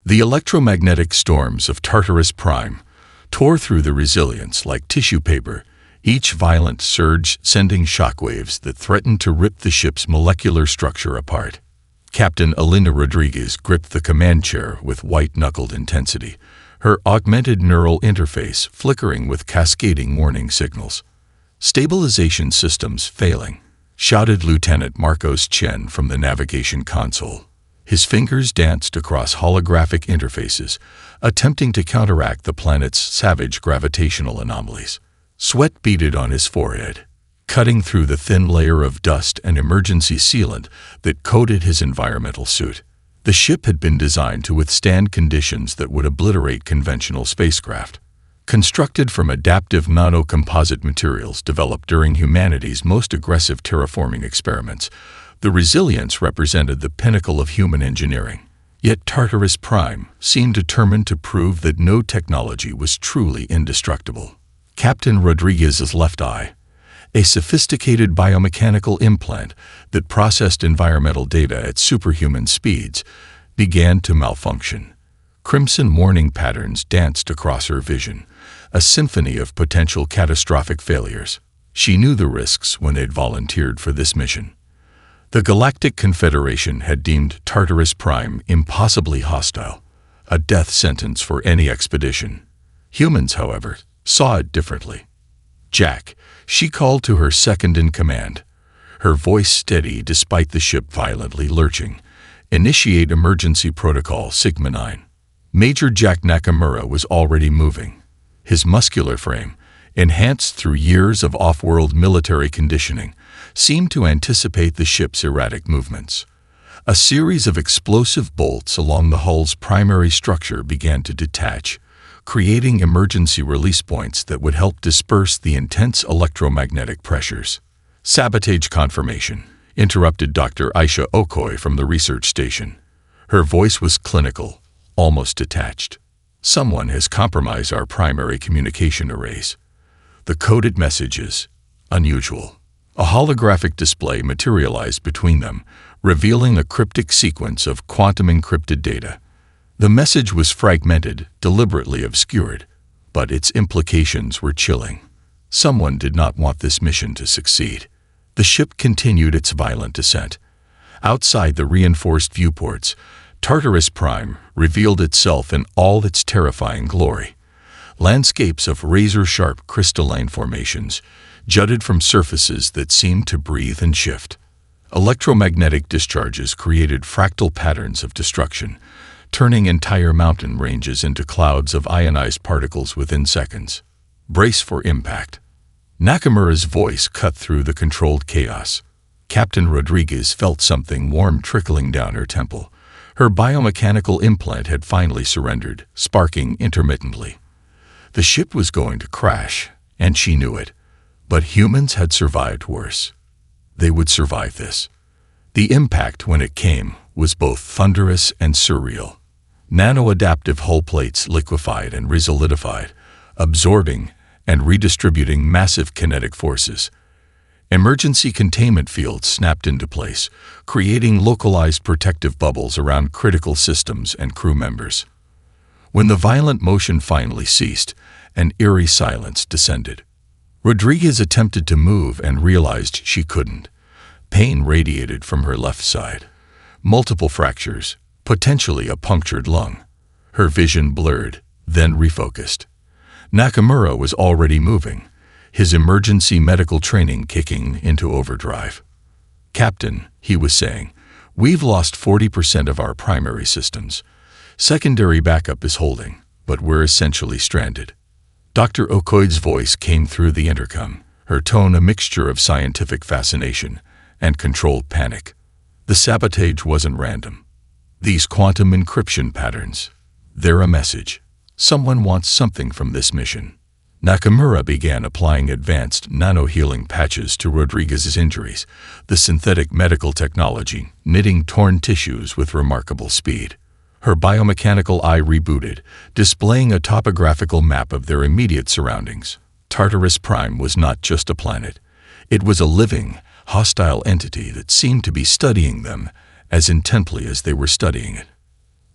The electromagnetic storms of Tartarus Prime tore through the resilience like tissue paper, each violent surge sending shockwaves that threatened to rip the ship's molecular structure apart. Captain Elena Rodriguez gripped the command chair with white-knuckled intensity, her augmented neural interface flickering with cascading warning signals. "Stabilization systems failing," shouted Lieutenant Marcos Chen from the navigation console. His fingers danced across holographic interfaces, attempting to counteract the planet's savage gravitational anomalies. Sweat beaded on his forehead, cutting through the thin layer of dust and emergency sealant that coated his environmental suit. The ship had been designed to withstand conditions that would obliterate conventional spacecraft. Constructed from adaptive nanocomposite materials developed during humanity's most aggressive terraforming experiments, the resilience represented the pinnacle of human engineering. Yet Tartarus Prime seemed determined to prove that no technology was truly indestructible. Captain Rodriguez's left eye, a sophisticated biomechanical implant that processed environmental data at superhuman speeds, began to malfunction. Crimson warning patterns danced across her vision, a symphony of potential catastrophic failures. She knew the risks when they'd volunteered for this mission. The Galactic Confederation had deemed Tartarus Prime impossibly hostile, a death sentence for any expedition. Humans, however, saw it differently. "Jack," she called to her second-in-command, her voice steady despite the ship violently lurching. "Initiate emergency protocol Sigma-9." Major Jack Nakamura was already moving. His muscular frame, enhanced through years of off-world military conditioning, seemed to anticipate the ship's erratic movements. A series of explosive bolts along the hull's primary structure began to detach, creating emergency release points that would help disperse the intense electromagnetic pressures. "Sabotage confirmation," interrupted Dr. Aisha Okoye from the research station. Her voice was clinical, almost detached. "Someone has compromised our primary communication arrays." The coded messages, unusual. A holographic display materialized between them, revealing a cryptic sequence of quantum-encrypted data. The message was fragmented, deliberately obscured, but its implications were chilling. Someone did not want this mission to succeed. The ship continued its violent descent. Outside the reinforced viewports, Tartarus Prime revealed itself in all its terrifying glory. Landscapes of razor-sharp crystalline formations jutted from surfaces that seemed to breathe and shift. Electromagnetic discharges created fractal patterns of destruction, turning entire mountain ranges into clouds of ionized particles within seconds. "Brace for impact." Nakamura's voice cut through the controlled chaos. Captain Rodriguez felt something warm trickling down her temple. Her biomechanical implant had finally surrendered, sparking intermittently. The ship was going to crash, and she knew it. But humans had survived worse. They would survive this. The impact, when it came, was both thunderous and surreal. Nano-adaptive hull plates liquefied and resolidified, absorbing and redistributing massive kinetic forces. Emergency containment fields snapped into place, creating localized protective bubbles around critical systems and crew members. When the violent motion finally ceased, an eerie silence descended. Rodriguez attempted to move and realized she couldn't. Pain radiated from her left side. Multiple fractures, potentially a punctured lung. Her vision blurred, then refocused. Nakamura was already moving, his emergency medical training kicking into overdrive. "Captain," he was saying, "we've lost 40% of our primary systems. Secondary backup is holding, but we're essentially stranded." Dr. Okoye's voice came through the intercom, her tone a mixture of scientific fascination and controlled panic. The sabotage wasn't random. These quantum encryption patterns, they're a message. Someone wants something from this mission. Nakamura began applying advanced nano-healing patches to Rodriguez's injuries, the synthetic medical technology knitting torn tissues with remarkable speed. Her biomechanical eye rebooted, displaying a topographical map of their immediate surroundings. Tartarus Prime was not just a planet. It was a living, hostile entity that seemed to be studying them as intently as they were studying it.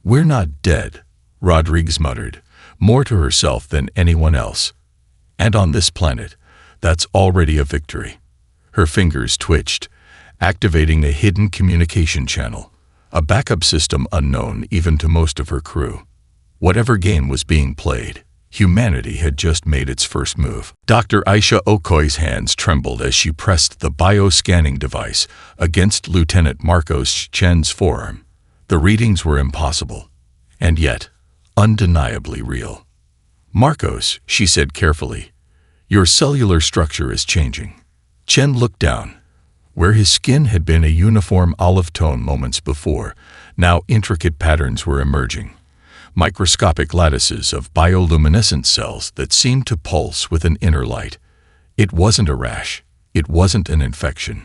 "We're not dead," Rodriguez muttered, more to herself than anyone else. "And on this planet, that's already a victory." Her fingers twitched, activating a hidden communication channel, a backup system unknown even to most of her crew. Whatever game was being played, humanity had just made its first move. Dr. Aisha Okoye's hands trembled as she pressed the bioscanning device against Lieutenant Marcos Chen's forearm. The readings were impossible, and yet undeniably real. "Marcos," she said carefully, "your cellular structure is changing." Chen looked down. Where his skin had been a uniform olive tone moments before, now intricate patterns were emerging. Microscopic lattices of bioluminescent cells that seemed to pulse with an inner light. It wasn't a rash. It wasn't an infection.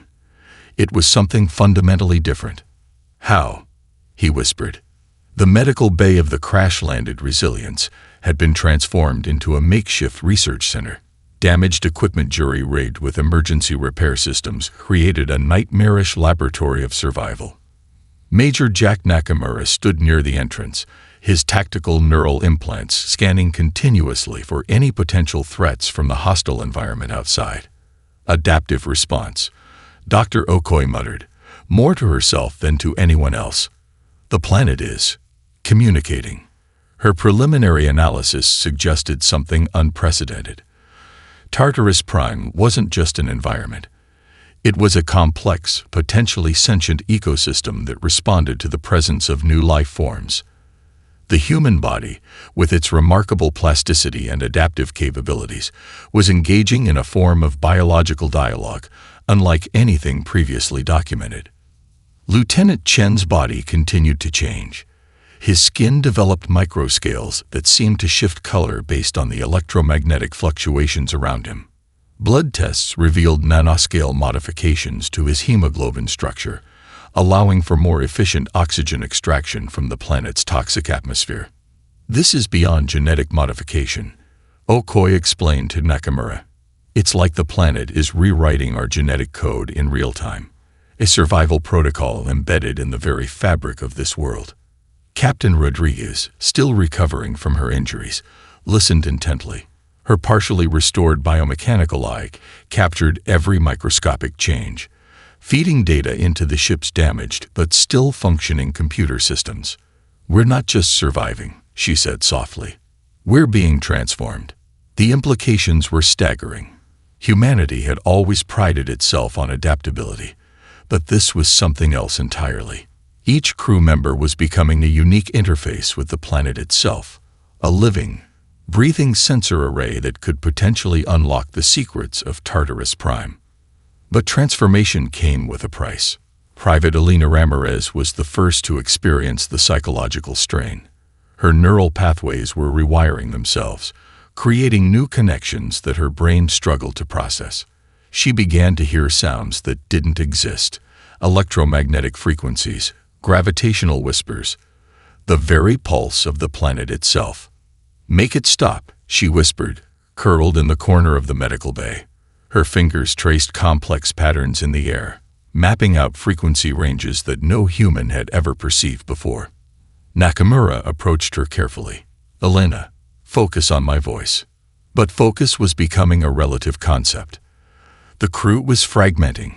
It was something fundamentally different. "How?" he whispered. The medical bay of the crash-landed Resilience had been transformed into a makeshift research center. Damaged equipment jury-rigged with emergency repair systems created a nightmarish laboratory of survival. Major Jack Nakamura stood near the entrance, his tactical neural implants scanning continuously for any potential threats from the hostile environment outside. "Adaptive response," Dr. Okoye muttered, more to herself than to anyone else. "The planet is communicating." Her preliminary analysis suggested something unprecedented. Tartarus Prime wasn't just an environment. It was a complex, potentially sentient ecosystem that responded to the presence of new life forms. The human body, with its remarkable plasticity and adaptive capabilities, was engaging in a form of biological dialogue, unlike anything previously documented. Lieutenant Chen's body continued to change. His skin developed microscales that seemed to shift color based on the electromagnetic fluctuations around him. Blood tests revealed nanoscale modifications to his hemoglobin structure, allowing for more efficient oxygen extraction from the planet's toxic atmosphere. "This is beyond genetic modification," Okoye explained to Nakamura. "It's like the planet is rewriting our genetic code in real time, a survival protocol embedded in the very fabric of this world." Captain Rodriguez, still recovering from her injuries, listened intently. Her partially restored biomechanical eye captured every microscopic change, feeding data into the ship's damaged but still functioning computer systems. "We're not just surviving," she said softly. "We're being transformed." The implications were staggering. Humanity had always prided itself on adaptability, but this was something else entirely. Each crew member was becoming a unique interface with the planet itself, a living, breathing sensor array that could potentially unlock the secrets of Tartarus Prime. But transformation came with a price. Private Elena Ramirez was the first to experience the psychological strain. Her neural pathways were rewiring themselves, creating new connections that her brain struggled to process. She began to hear sounds that didn't exist, electromagnetic frequencies, gravitational whispers, the very pulse of the planet itself. "Make it stop," she whispered, curled in the corner of the medical bay. Her fingers traced complex patterns in the air, mapping out frequency ranges that no human had ever perceived before. Nakamura approached her carefully. "Elena, focus on my voice." But focus was becoming a relative concept. The crew was fragmenting,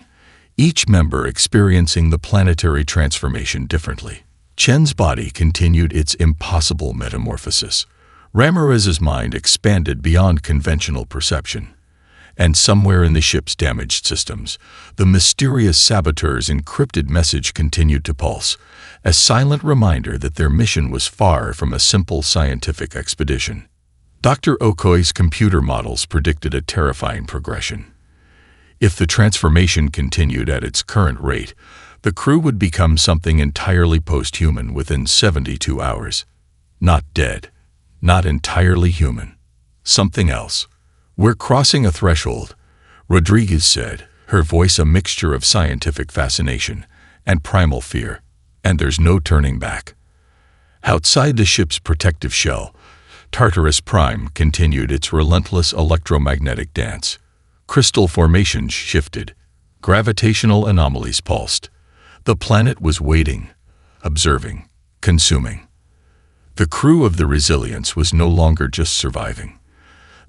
each member experiencing the planetary transformation differently. Chen's body continued its impossible metamorphosis. Ramirez's mind expanded beyond conventional perception. And somewhere in the ship's damaged systems, the mysterious saboteur's encrypted message continued to pulse, a silent reminder that their mission was far from a simple scientific expedition. Dr. Okoye's computer models predicted a terrifying progression. If the transformation continued at its current rate, the crew would become something entirely post-human within 72 hours. Not dead, not entirely human. Something else. "We're crossing a threshold," Rodriguez said, her voice a mixture of scientific fascination and primal fear. "And there's no turning back." Outside the ship's protective shell, Tartarus Prime continued its relentless electromagnetic dance. Crystal formations shifted. Gravitational anomalies pulsed. The planet was waiting, observing, consuming. The crew of the Resilience was no longer just surviving.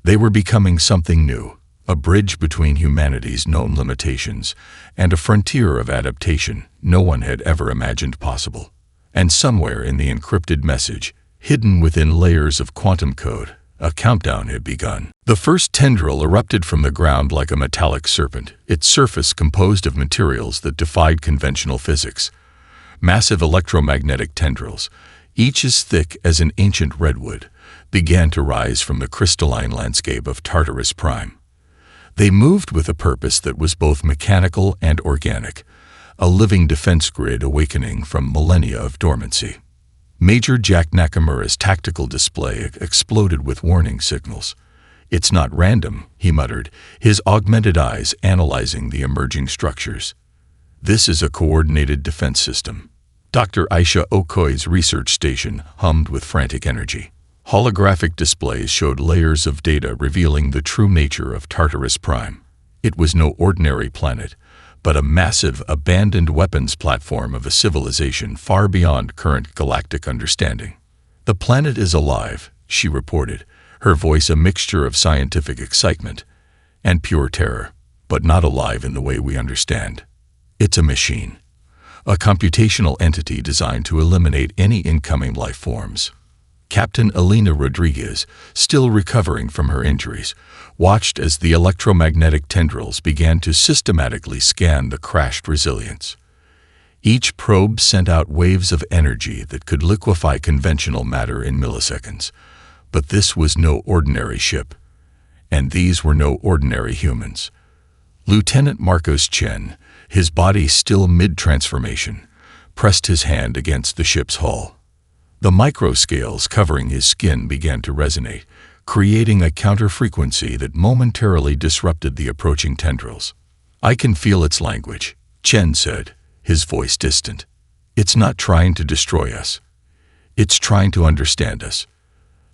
They were becoming something new, a bridge between humanity's known limitations and a frontier of adaptation no one had ever imagined possible. And somewhere in the encrypted message, hidden within layers of quantum code, a countdown had begun. The first tendril erupted from the ground like a metallic serpent, its surface composed of materials that defied conventional physics. Massive electromagnetic tendrils, each as thick as an ancient redwood, began to rise from the crystalline landscape of Tartarus Prime. They moved with a purpose that was both mechanical and organic, a living defense grid awakening from millennia of dormancy. Major Jack Nakamura's tactical display exploded with warning signals. "It's not random," he muttered, his augmented eyes analyzing the emerging structures. "This is a coordinated defense system." Dr. Aisha Okoye's research station hummed with frantic energy. Holographic displays showed layers of data revealing the true nature of Tartarus Prime. It was no ordinary planet, but a massive, abandoned weapons platform of a civilization far beyond current galactic understanding. "The planet is alive," she reported, her voice a mixture of scientific excitement and pure terror, "but not alive in the way we understand. It's a machine, a computational entity designed to eliminate any incoming life forms." Captain Elena Rodriguez, still recovering from her injuries, watched as the electromagnetic tendrils began to systematically scan the crashed Resilience. Each probe sent out waves of energy that could liquefy conventional matter in milliseconds. But this was no ordinary ship, and these were no ordinary humans. Lieutenant Marcos Chen, his body still mid-transformation, pressed his hand against the ship's hull. The microscales covering his skin began to resonate, creating a counter-frequency that momentarily disrupted the approaching tendrils. "I can feel its language," Chen said, his voice distant. "It's not trying to destroy us. It's trying to understand us."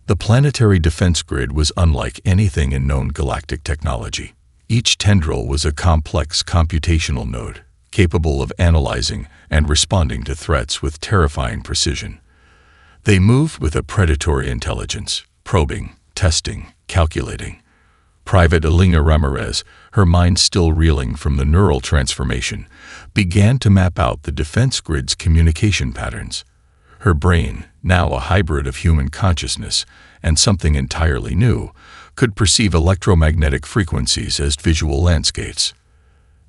The planetary defense grid was unlike anything in known galactic technology. Each tendril was a complex computational node, capable of analyzing and responding to threats with terrifying precision. They moved with a predatory intelligence, probing, testing, calculating. Private Elena Ramirez, her mind still reeling from the neural transformation, began to map out the defense grid's communication patterns. Her brain, now a hybrid of human consciousness and something entirely new, could perceive electromagnetic frequencies as visual landscapes.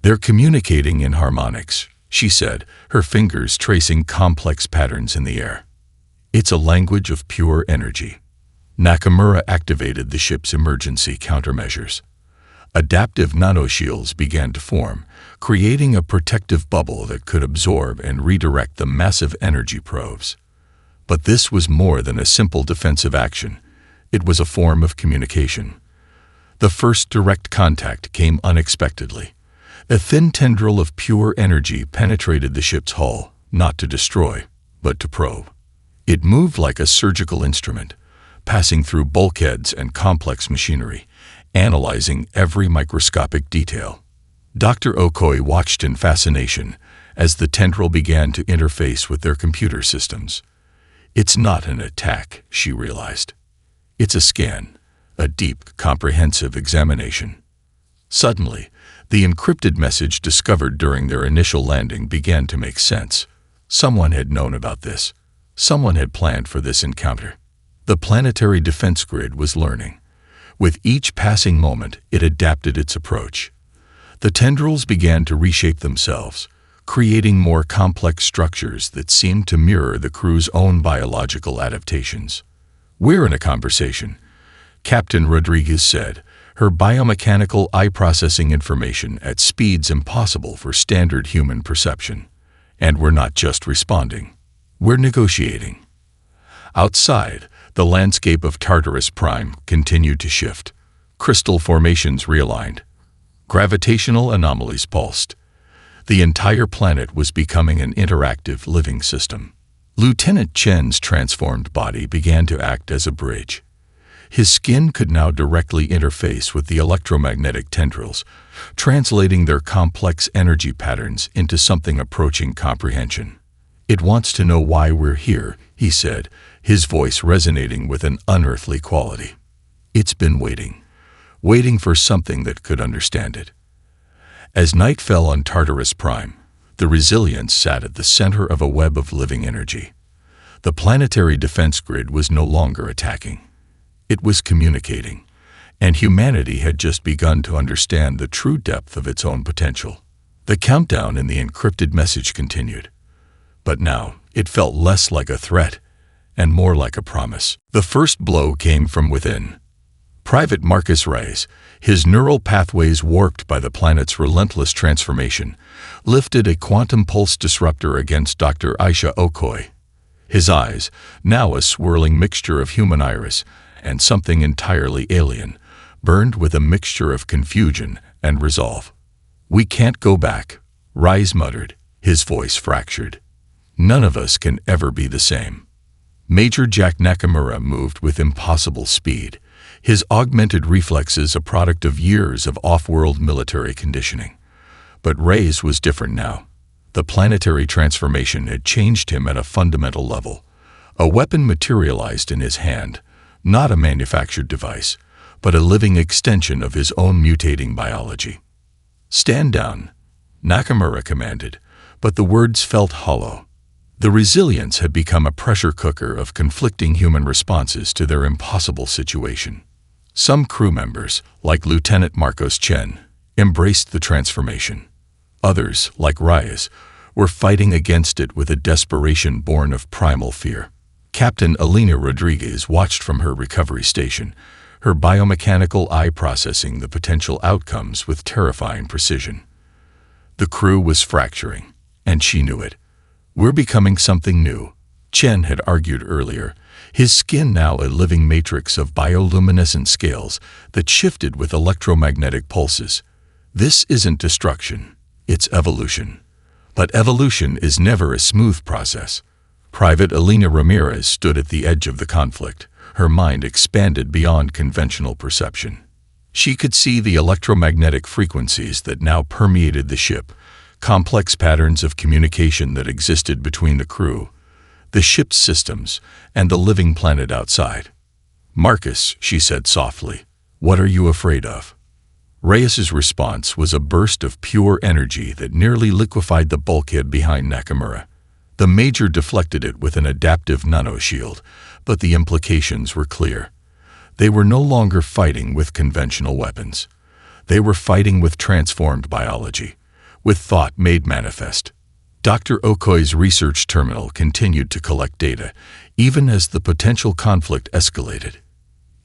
"They're communicating in harmonics," she said, her fingers tracing complex patterns in the air. "It's a language of pure energy." Nakamura activated the ship's emergency countermeasures. Adaptive nanoshields began to form, creating a protective bubble that could absorb and redirect the massive energy probes. But this was more than a simple defensive action. It was a form of communication. The first direct contact came unexpectedly. A thin tendril of pure energy penetrated the ship's hull, not to destroy, but to probe. It moved like a surgical instrument, passing through bulkheads and complex machinery, analyzing every microscopic detail. Dr. Okoye watched in fascination as the tendril began to interface with their computer systems. "It's not an attack," she realized. "It's a scan, a deep, comprehensive examination." Suddenly, the encrypted message discovered during their initial landing began to make sense. Someone had known about this. Someone had planned for this encounter. The planetary defense grid was learning. With each passing moment, it adapted its approach. The tendrils began to reshape themselves, creating more complex structures that seemed to mirror the crew's own biological adaptations. "We're in a conversation," Captain Rodriguez said, her biomechanical eye processing information at speeds impossible for standard human perception. "And we're not just responding. We're negotiating." Outside, the landscape of Tartarus Prime continued to shift. Crystal formations realigned. Gravitational anomalies pulsed. The entire planet was becoming an interactive living system. Lieutenant Chen's transformed body began to act as a bridge. His skin could now directly interface with the electromagnetic tendrils, translating their complex energy patterns into something approaching comprehension. "It wants to know why we're here," he said, his voice resonating with an unearthly quality. It's been waiting for something that could understand it. As night fell on Tartarus Prime, the Resilience sat at the center of a web of living energy. The planetary defense grid was no longer attacking. It was communicating, and humanity had just begun to understand the true depth of its own potential. The countdown in the encrypted message continued, but now it felt less like a threat and more like a promise. The first blow came from within. Private Marcus Reyes, his neural pathways warped by the planet's relentless transformation, lifted a quantum pulse disruptor against Dr. Aisha Okoye. His eyes, now a swirling mixture of human iris and something entirely alien, burned with a mixture of confusion and resolve. "We can't go back," Reyes muttered, his voice fractured. "None of us can ever be the same." Major Jack Nakamura moved with impossible speed, his augmented reflexes a product of years of off-world military conditioning. But Reyes was different now. The planetary transformation had changed him at a fundamental level. A weapon materialized in his hand, not a manufactured device, but a living extension of his own mutating biology. "Stand down," Nakamura commanded, but the words felt hollow. The Resilience had become a pressure cooker of conflicting human responses to their impossible situation. Some crew members, like Lieutenant Marcos Chen, embraced the transformation. Others, like Reyes, were fighting against it with a desperation born of primal fear. Captain Elena Rodriguez watched from her recovery station, her biomechanical eye processing the potential outcomes with terrifying precision. The crew was fracturing, and she knew it. "We're becoming something new," Chen had argued earlier, his skin now a living matrix of bioluminescent scales that shifted with electromagnetic pulses. "This isn't destruction, it's evolution." But evolution is never a smooth process. Private Elena Ramirez stood at the edge of the conflict, her mind expanded beyond conventional perception. She could see the electromagnetic frequencies that now permeated the ship, complex patterns of communication that existed between the crew, the ship's systems, and the living planet outside. "Marcus," she said softly, "what are you afraid of?" Reyes's response was a burst of pure energy that nearly liquefied the bulkhead behind Nakamura. The Major deflected it with an adaptive nanoshield, but the implications were clear. They were no longer fighting with conventional weapons. They were fighting with transformed biology, with thought made manifest. Dr. Okoye's research terminal continued to collect data, even as the potential conflict escalated.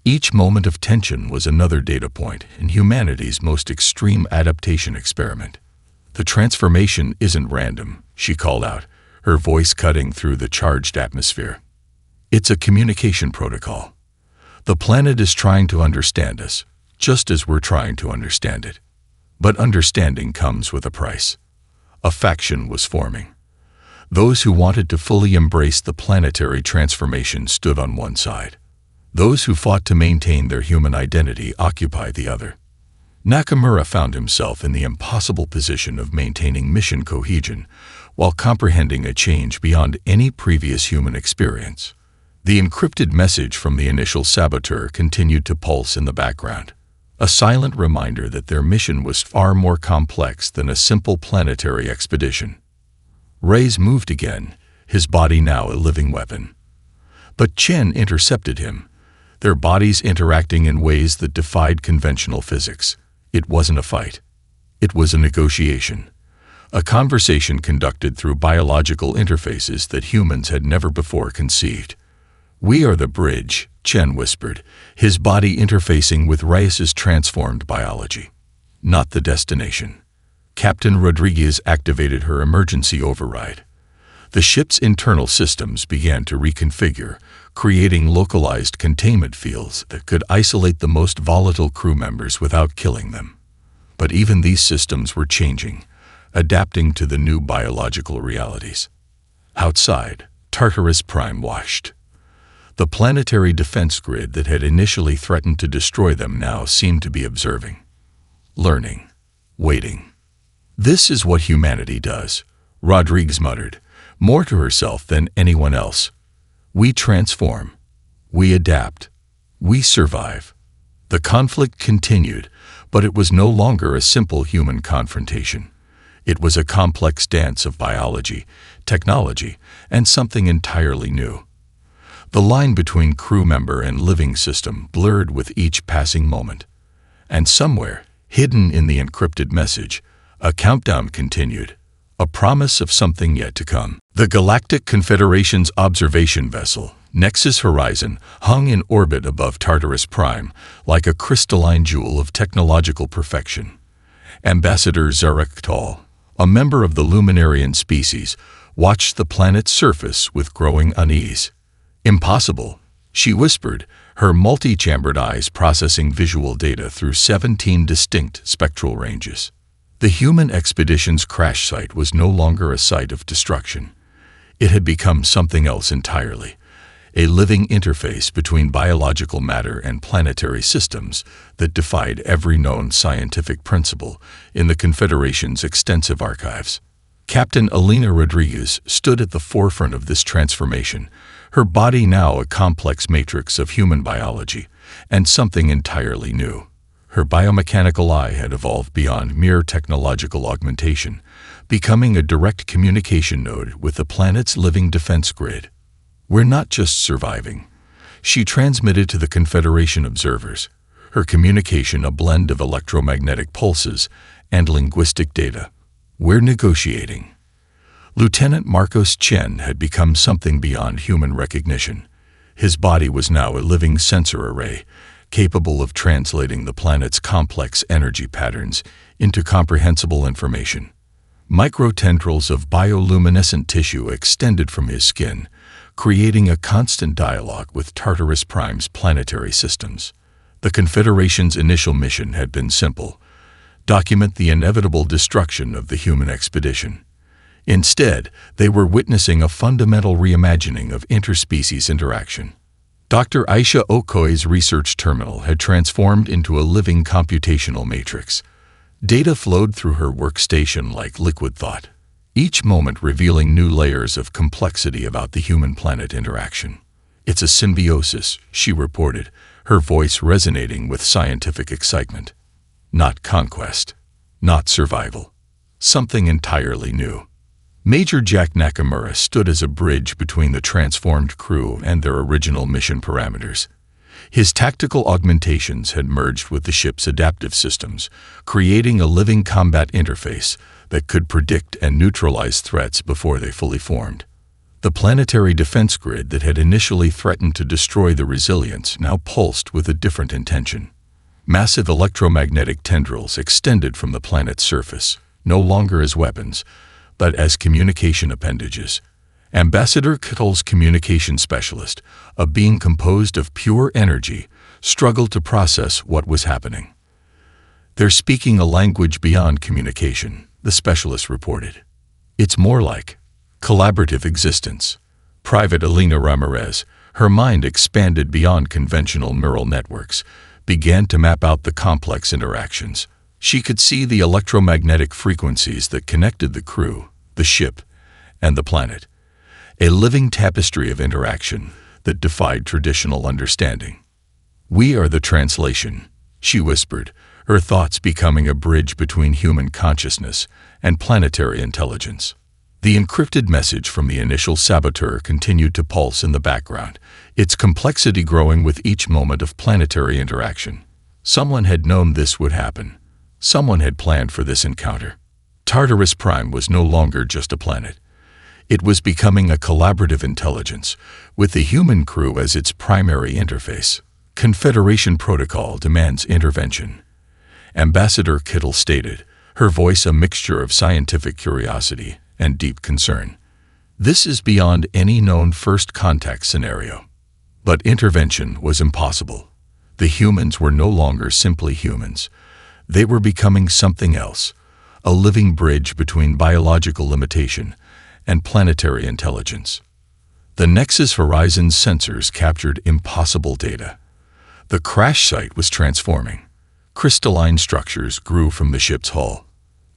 Each moment of tension was another data point in humanity's most extreme adaptation experiment. "The transformation isn't random," she called out, her voice cutting through the charged atmosphere. "It's a communication protocol. The planet is trying to understand us, just as we're trying to understand it. But understanding comes with a price." A faction was forming. Those who wanted to fully embrace the planetary transformation stood on one side. Those who fought to maintain their human identity occupied the other. Nakamura found himself in the impossible position of maintaining mission cohesion while comprehending a change beyond any previous human experience. The encrypted message from the initial saboteur continued to pulse in the background, a silent reminder that their mission was far more complex than a simple planetary expedition. Reyes moved again, his body now a living weapon. But Chen intercepted him, their bodies interacting in ways that defied conventional physics. It wasn't a fight. It was a negotiation. A conversation conducted through biological interfaces that humans had never before conceived. "We are the bridge," Chen whispered, his body interfacing with Reyes's transformed biology. "Not the destination." Captain Rodriguez activated her emergency override. The ship's internal systems began to reconfigure, creating localized containment fields that could isolate the most volatile crew members without killing them. But even these systems were changing, adapting to the new biological realities. Outside, Tartarus Prime watched. The planetary defense grid that had initially threatened to destroy them now seemed to be observing, learning, waiting. "This is what humanity does," Rodriguez muttered, more to herself than anyone else. We transform. We adapt. We survive. The conflict continued, but it was no longer a simple human confrontation. It was a complex dance of biology, technology, and something entirely new. The line between crew member and living system blurred with each passing moment. And somewhere, hidden in the encrypted message, a countdown continued, a promise of something yet to come. The Galactic Confederation's observation vessel, Nexus Horizon, hung in orbit above Tartarus Prime like a crystalline jewel of technological perfection. Ambassador Zarektal, a member of the Luminarian species, watched the planet's surface with growing unease. "Impossible," she whispered, her multi-chambered eyes processing visual data through 17 distinct spectral ranges. The human expedition's crash site was no longer a site of destruction. It had become something else entirely, a living interface between biological matter and planetary systems that defied every known scientific principle in the Confederation's extensive archives. Captain Elena Rodriguez stood at the forefront of this transformation, her body now a complex matrix of human biology and something entirely new. Her biomechanical eye had evolved beyond mere technological augmentation, becoming a direct communication node with the planet's living defense grid. "We're not just surviving," she transmitted to the Confederation observers, her communication a blend of electromagnetic pulses and linguistic data. "We're negotiating." Lieutenant Marcos Chen had become something beyond human recognition. His body was now a living sensor array, capable of translating the planet's complex energy patterns into comprehensible information. Microtendrils of bioluminescent tissue extended from his skin, creating a constant dialogue with Tartarus Prime's planetary systems. The Confederation's initial mission had been simple: document the inevitable destruction of the human expedition. Instead, they were witnessing a fundamental reimagining of interspecies interaction. Dr. Aisha Okoye's research terminal had transformed into a living computational matrix. Data flowed through her workstation like liquid thought, each moment revealing new layers of complexity about the human-planet interaction. "It's a symbiosis," she reported, her voice resonating with scientific excitement. Not conquest, not survival, something entirely new. Major Jack Nakamura stood as a bridge between the transformed crew and their original mission parameters. His tactical augmentations had merged with the ship's adaptive systems, creating a living combat interface that could predict and neutralize threats before they fully formed. The planetary defense grid that had initially threatened to destroy the Resilience now pulsed with a different intention. Massive electromagnetic tendrils extended from the planet's surface, no longer as weapons, but as communication appendages. Ambassador Kittle's communication specialist, a being composed of pure energy, struggled to process what was happening. "They're speaking a language beyond communication," the specialist reported. "It's more like collaborative existence." Private Elena Ramirez, her mind expanded beyond conventional neural networks, began to map out the complex interactions. She could see the electromagnetic frequencies that connected the crew, the ship, and the planet. A living tapestry of interaction that defied traditional understanding. "We are the translation," she whispered, her thoughts becoming a bridge between human consciousness and planetary intelligence. The encrypted message from the initial saboteur continued to pulse in the background, its complexity growing with each moment of planetary interaction. Someone had known this would happen. Someone had planned for this encounter. Tartarus Prime was no longer just a planet. It was becoming a collaborative intelligence, with the human crew as its primary interface. "Confederation protocol demands intervention," Ambassador Kittle stated, her voice a mixture of scientific curiosity and deep concern. "This is beyond any known first contact scenario." But intervention was impossible. The humans were no longer simply humans. They were becoming something else, a living bridge between biological limitation and planetary intelligence. The Nexus Horizon's sensors captured impossible data. The crash site was transforming. Crystalline structures grew from the ship's hull.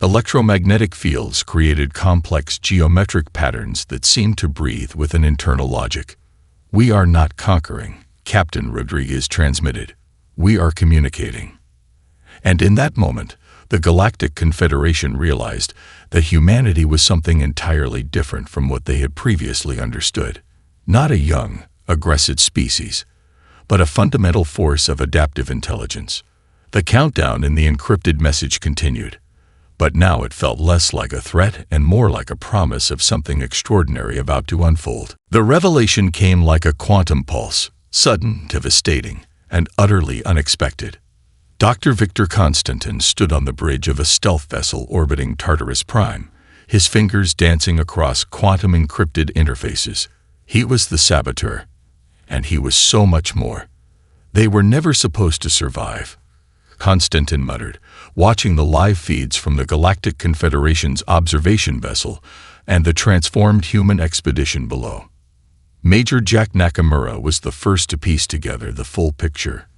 Electromagnetic fields created complex geometric patterns that seemed to breathe with an internal logic. "We are not conquering," Captain Rodriguez transmitted. "We are communicating." And in that moment, the Galactic Confederation realized that humanity was something entirely different from what they had previously understood. Not a young, aggressive species, but a fundamental force of adaptive intelligence. The countdown in the encrypted message continued, but now it felt less like a threat and more like a promise of something extraordinary about to unfold. The revelation came like a quantum pulse, sudden, devastating, and utterly unexpected. Dr. Victor Constantin stood on the bridge of a stealth vessel orbiting Tartarus Prime, his fingers dancing across quantum-encrypted interfaces. He was the saboteur, and he was so much more. They were never supposed to survive, Constantin muttered, watching the live feeds from the Galactic Confederation's observation vessel and the transformed human expedition below. Major Jack Nakamura was the first to piece together the full picture.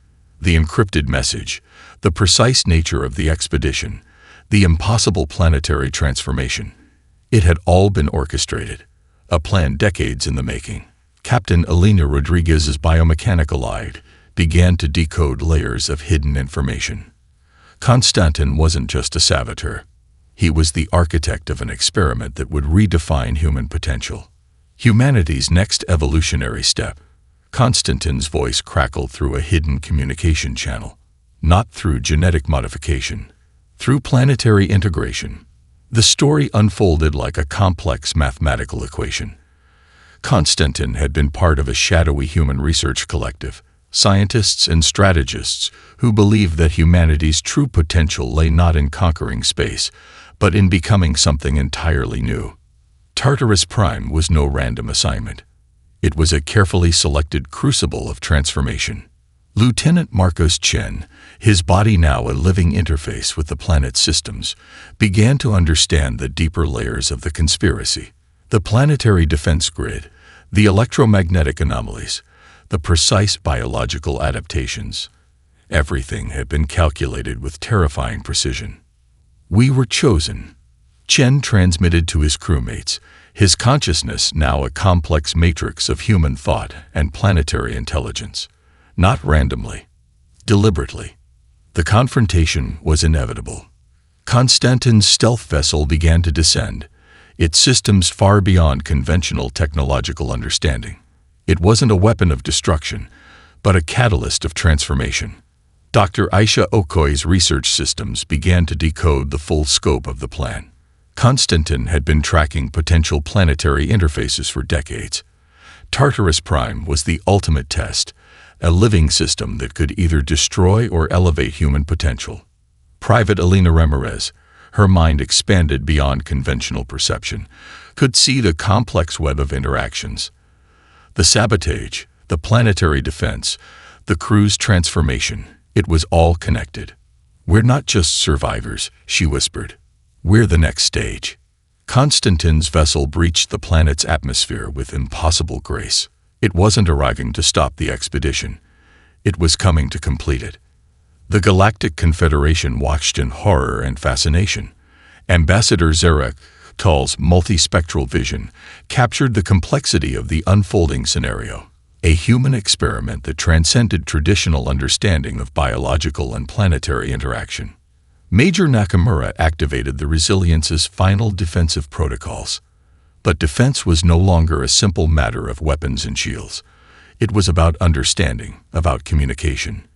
The encrypted message, the precise nature of the expedition, the impossible planetary transformation. It had all been orchestrated, a plan decades in the making. Captain Elena Rodriguez's biomechanical eye began to decode layers of hidden information. Constantin wasn't just a saboteur. He was the architect of an experiment that would redefine human potential. Humanity's next evolutionary step. Constantin's voice crackled through a hidden communication channel. Not through genetic modification, through planetary integration. The story unfolded like a complex mathematical equation. Constantin had been part of a shadowy human research collective, scientists and strategists who believed that humanity's true potential lay not in conquering space, but in becoming something entirely new. Tartarus Prime was no random assignment. It was a carefully selected crucible of transformation. Lieutenant Marcos Chen, his body now a living interface with the planet's systems, began to understand the deeper layers of the conspiracy. The planetary defense grid, the electromagnetic anomalies, the precise biological adaptations. Everything had been calculated with terrifying precision. "We were chosen," Chen transmitted to his crewmates, his consciousness now a complex matrix of human thought and planetary intelligence. Not randomly, deliberately. The confrontation was inevitable. Constantin's stealth vessel began to descend, its systems far beyond conventional technological understanding. It wasn't a weapon of destruction, but a catalyst of transformation. Dr. Aisha Okoy's research systems began to decode the full scope of the plan. Constantin had been tracking potential planetary interfaces for decades. Tartarus Prime was the ultimate test, a living system that could either destroy or elevate human potential. Private Elena Ramirez, her mind expanded beyond conventional perception, could see the complex web of interactions. The sabotage, the planetary defense, the crew's transformation, it was all connected. "We're not just survivors," she whispered. "We're the next stage." Constantin's vessel breached the planet's atmosphere with impossible grace. It wasn't arriving to stop the expedition. It was coming to complete it. The Galactic Confederation watched in horror and fascination. Ambassador Zarek Tull's multispectral vision captured the complexity of the unfolding scenario, a human experiment that transcended traditional understanding of biological and planetary interaction. Major Nakamura activated the Resilience's final defensive protocols. But defense was no longer a simple matter of weapons and shields. It was about understanding, about communication.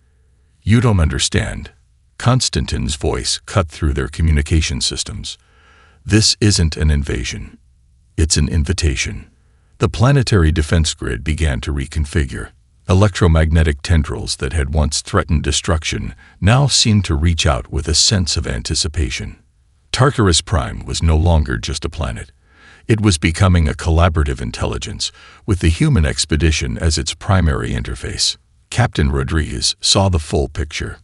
"You don't understand." Constantin's voice cut through their communication systems. "This isn't an invasion. It's an invitation." The planetary defense grid began to reconfigure. Electromagnetic tendrils that had once threatened destruction now seemed to reach out with a sense of anticipation. Tartarus Prime was no longer just a planet. It was becoming a collaborative intelligence, with the human expedition as its primary interface. Captain Rodriguez saw the full picture.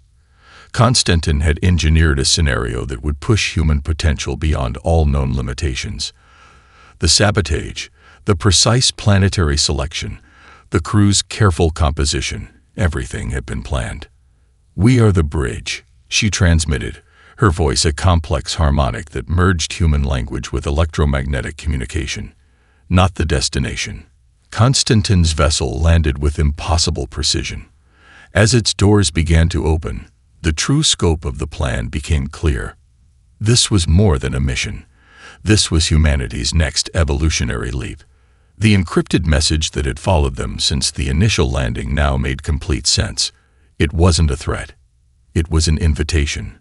Constantin had engineered a scenario that would push human potential beyond all known limitations. The sabotage, the precise planetary selection, the crew's careful composition, everything had been planned. "We are the bridge," she transmitted, her voice a complex harmonic that merged human language with electromagnetic communication. "Not the destination." Konstantin's vessel landed with impossible precision. As its doors began to open, the true scope of the plan became clear. This was more than a mission. This was humanity's next evolutionary leap. The encrypted message that had followed them since the initial landing now made complete sense. It wasn't a threat. It was an invitation.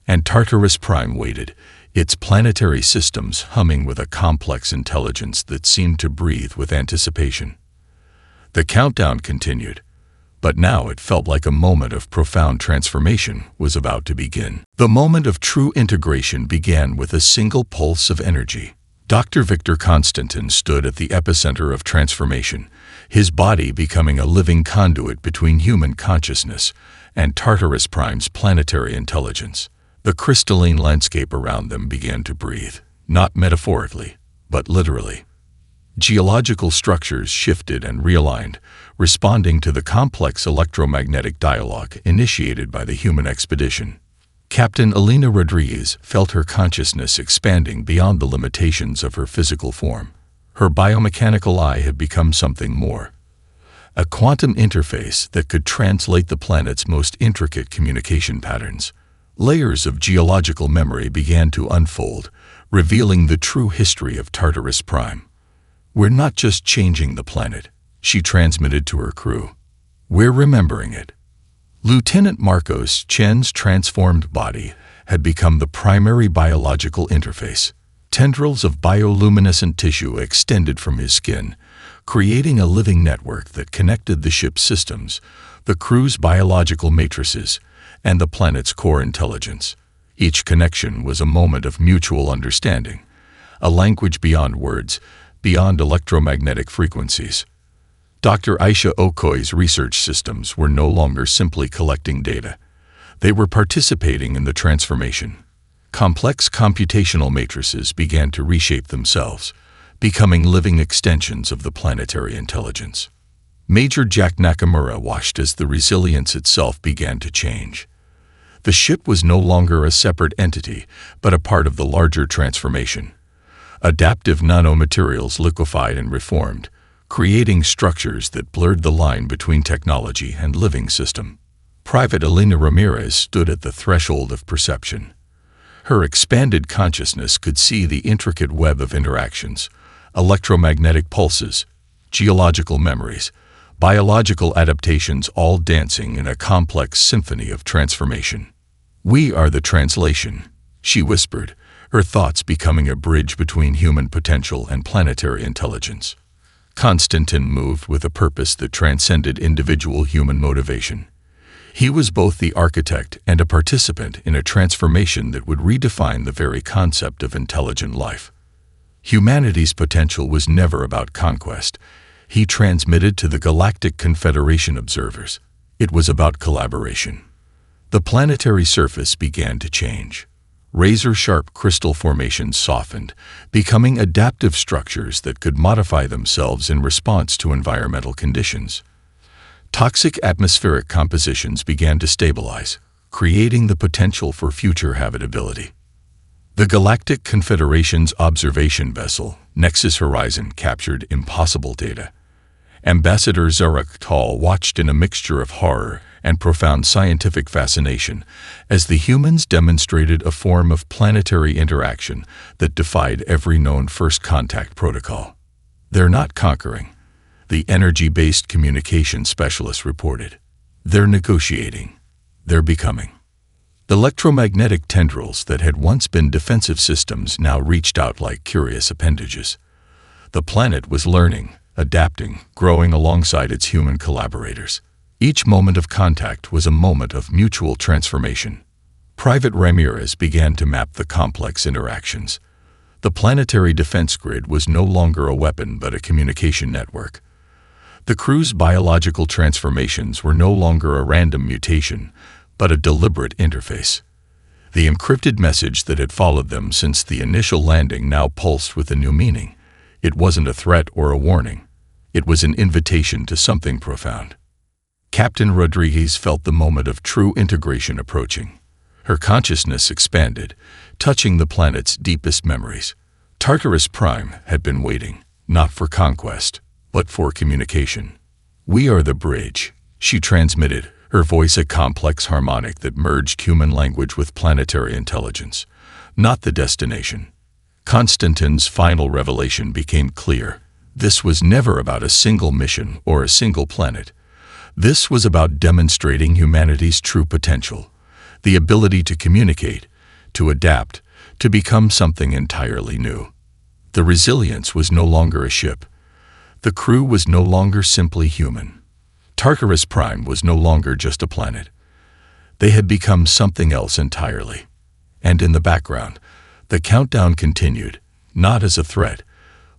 And Tartarus Prime waited, its planetary systems humming with a complex intelligence that seemed to breathe with anticipation. The countdown continued, but now it felt like a moment of profound transformation was about to begin. The moment of true integration began with a single pulse of energy. Dr. Victor Constantin stood at the epicenter of transformation, his body becoming a living conduit between human consciousness and Tartarus Prime's planetary intelligence. The crystalline landscape around them began to breathe, not metaphorically, but literally. Geological structures shifted and realigned, responding to the complex electromagnetic dialogue initiated by the human expedition. Captain Elena Rodriguez felt her consciousness expanding beyond the limitations of her physical form. Her biomechanical eye had become something more. A quantum interface that could translate the planet's most intricate communication patterns. Layers of geological memory began to unfold, revealing the true history of Tartarus Prime. "We're not just changing the planet," she transmitted to her crew. "We're remembering it." Lieutenant Marcos Chen's transformed body had become the primary biological interface. Tendrils of bioluminescent tissue extended from his skin, creating a living network that connected the ship's systems, the crew's biological matrices, and the planet's core intelligence. Each connection was a moment of mutual understanding, a language beyond words, beyond electromagnetic frequencies. Dr. Aisha Okoy's research systems were no longer simply collecting data. They were participating in the transformation. Complex computational matrices began to reshape themselves, becoming living extensions of the planetary intelligence. Major Jack Nakamura watched as the resilience itself began to change. The ship was no longer a separate entity, but a part of the larger transformation. Adaptive nanomaterials liquefied and reformed, creating structures that blurred the line between technology and living system. Private Elena Ramirez stood at the threshold of perception. Her expanded consciousness could see the intricate web of interactions, electromagnetic pulses, geological memories, biological adaptations all dancing in a complex symphony of transformation. "We are the translation," she whispered, her thoughts becoming a bridge between human potential and planetary intelligence. Konstantin moved with a purpose that transcended individual human motivation. He was both the architect and a participant in a transformation that would redefine the very concept of intelligent life. Humanity's potential was never about conquest. He transmitted to the Galactic Confederation observers. It was about collaboration. The planetary surface began to change. Razor-sharp crystal formations softened, becoming adaptive structures that could modify themselves in response to environmental conditions. Toxic atmospheric compositions began to stabilize, creating the potential for future habitability. The Galactic Confederation's observation vessel, Nexus Horizon, captured impossible data. Ambassador Zarek Tal watched in a mixture of horror and profound scientific fascination as the humans demonstrated a form of planetary interaction that defied every known first contact protocol. "They're not conquering," the energy-based communication specialist reported. "They're negotiating. They're becoming." Electromagnetic tendrils that had once been defensive systems now reached out like curious appendages. The planet was learning, adapting, growing alongside its human collaborators. Each moment of contact was a moment of mutual transformation. Private Ramirez began to map the complex interactions. The planetary defense grid was no longer a weapon but a communication network. The crew's biological transformations were no longer a random mutation, but a deliberate interface. The encrypted message that had followed them since the initial landing now pulsed with a new meaning. It wasn't a threat or a warning. It was an invitation to something profound. Captain Rodriguez felt the moment of true integration approaching. Her consciousness expanded, touching the planet's deepest memories. Tartarus Prime had been waiting, not for conquest, but for communication. "We are the bridge," she transmitted, her voice a complex harmonic that merged human language with planetary intelligence, not the destination. Konstantin's final revelation became clear. This was never about a single mission or a single planet. This was about demonstrating humanity's true potential, the ability to communicate, to adapt, to become something entirely new. The Resilience was no longer a ship. The crew was no longer simply human. Tartarus Prime was no longer just a planet. They had become something else entirely. And in the background, the countdown continued, not as a threat,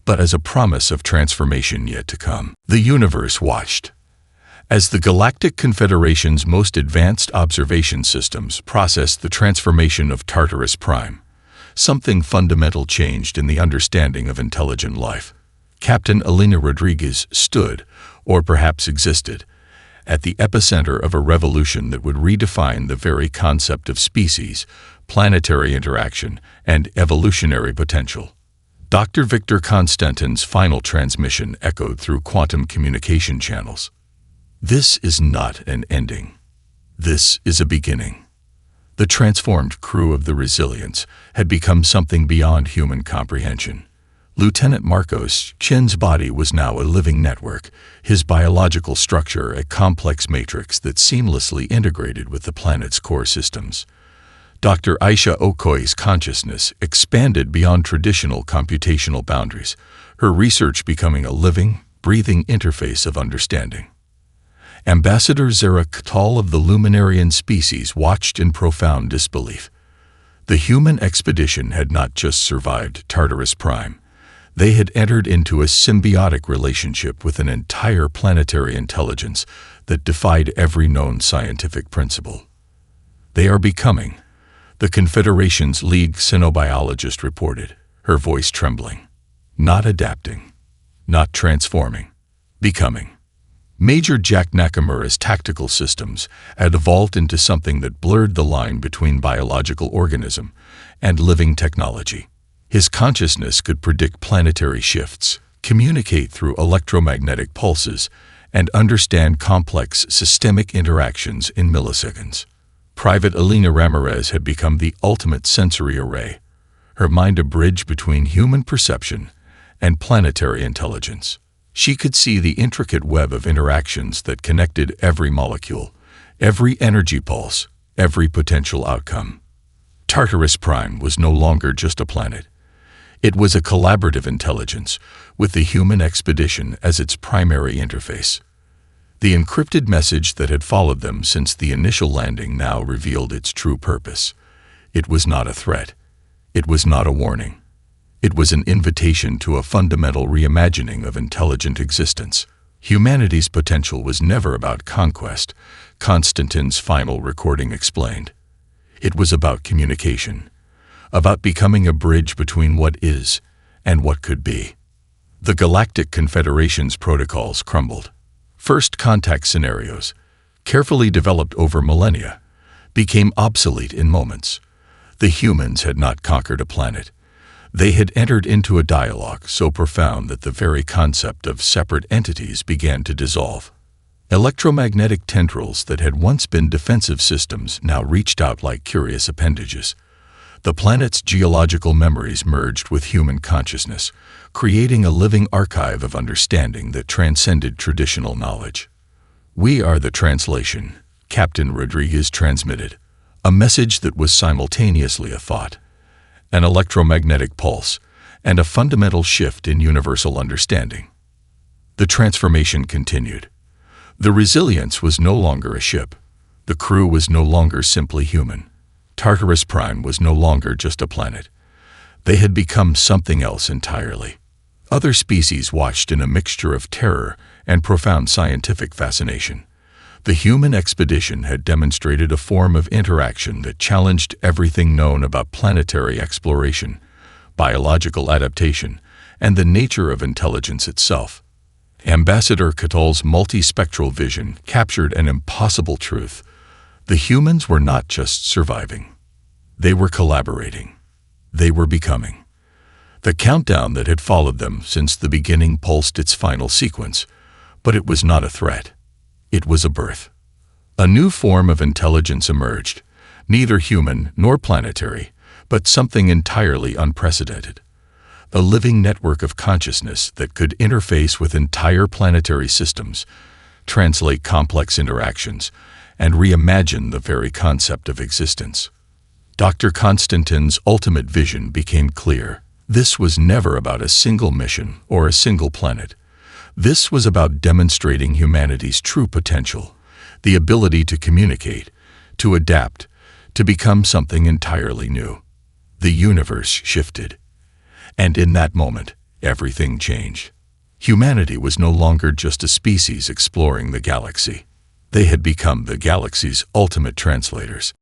but as a promise of transformation yet to come. The universe watched. As the Galactic Confederation's most advanced observation systems processed the transformation of Tartarus Prime, something fundamental changed in the understanding of intelligent life. Captain Elena Rodriguez stood, or perhaps existed, at the epicenter of a revolution that would redefine the very concept of species, planetary interaction, and evolutionary potential. Dr. Victor Konstantin's final transmission echoed through quantum communication channels. "This is not an ending. This is a beginning." The transformed crew of the Resilience had become something beyond human comprehension. Lieutenant Marcos Chin's body was now a living network, his biological structure a complex matrix that seamlessly integrated with the planet's core systems. Dr. Aisha Okoye's consciousness expanded beyond traditional computational boundaries, her research becoming a living, breathing interface of understanding. Ambassador Zara K'tal of the Luminarian species watched in profound disbelief. The human expedition had not just survived Tartarus Prime. They had entered into a symbiotic relationship with an entire planetary intelligence that defied every known scientific principle. "They are becoming," the Confederation's lead xenobiologist reported, her voice trembling. "Not adapting, not transforming, becoming." Major Jack Nakamura's tactical systems had evolved into something that blurred the line between biological organism and living technology. His consciousness could predict planetary shifts, communicate through electromagnetic pulses, and understand complex systemic interactions in milliseconds. Private Elena Ramirez had become the ultimate sensory array, her mind a bridge between human perception and planetary intelligence. She could see the intricate web of interactions that connected every molecule, every energy pulse, every potential outcome. Tartarus Prime was no longer just a planet. It was a collaborative intelligence, with the human expedition as its primary interface. The encrypted message that had followed them since the initial landing now revealed its true purpose. It was not a threat. It was not a warning. It was an invitation to a fundamental reimagining of intelligent existence. Humanity's potential was never about conquest, Konstantin's final recording explained. It was about communication, about becoming a bridge between what is and what could be. The Galactic Confederation's protocols crumbled. First contact scenarios, carefully developed over millennia, became obsolete in moments. The humans had not conquered a planet. They had entered into a dialogue so profound that the very concept of separate entities began to dissolve. Electromagnetic tendrils that had once been defensive systems now reached out like curious appendages. The planet's geological memories merged with human consciousness, creating a living archive of understanding that transcended traditional knowledge. "We are the translation," Captain Rodriguez transmitted, a message that was simultaneously a thought, an electromagnetic pulse, and a fundamental shift in universal understanding. The transformation continued. The Resilience was no longer a ship. The crew was no longer simply human. Tartarus Prime was no longer just a planet. They had become something else entirely. Other species watched in a mixture of terror and profound scientific fascination. The human expedition had demonstrated a form of interaction that challenged everything known about planetary exploration, biological adaptation, and the nature of intelligence itself. Ambassador K'tal's multispectral vision captured an impossible truth. The humans were not just surviving. They were collaborating. They were becoming. The countdown that had followed them since the beginning pulsed its final sequence, but it was not a threat. It was a birth. A new form of intelligence emerged, neither human nor planetary, but something entirely unprecedented. A living network of consciousness that could interface with entire planetary systems, translate complex interactions, and reimagine the very concept of existence. Dr. Constantine's ultimate vision became clear. This was never about a single mission or a single planet. This was about demonstrating humanity's true potential, the ability to communicate, to adapt, to become something entirely new. The universe shifted. And in that moment, everything changed. Humanity was no longer just a species exploring the galaxy. They had become the galaxy's ultimate translators.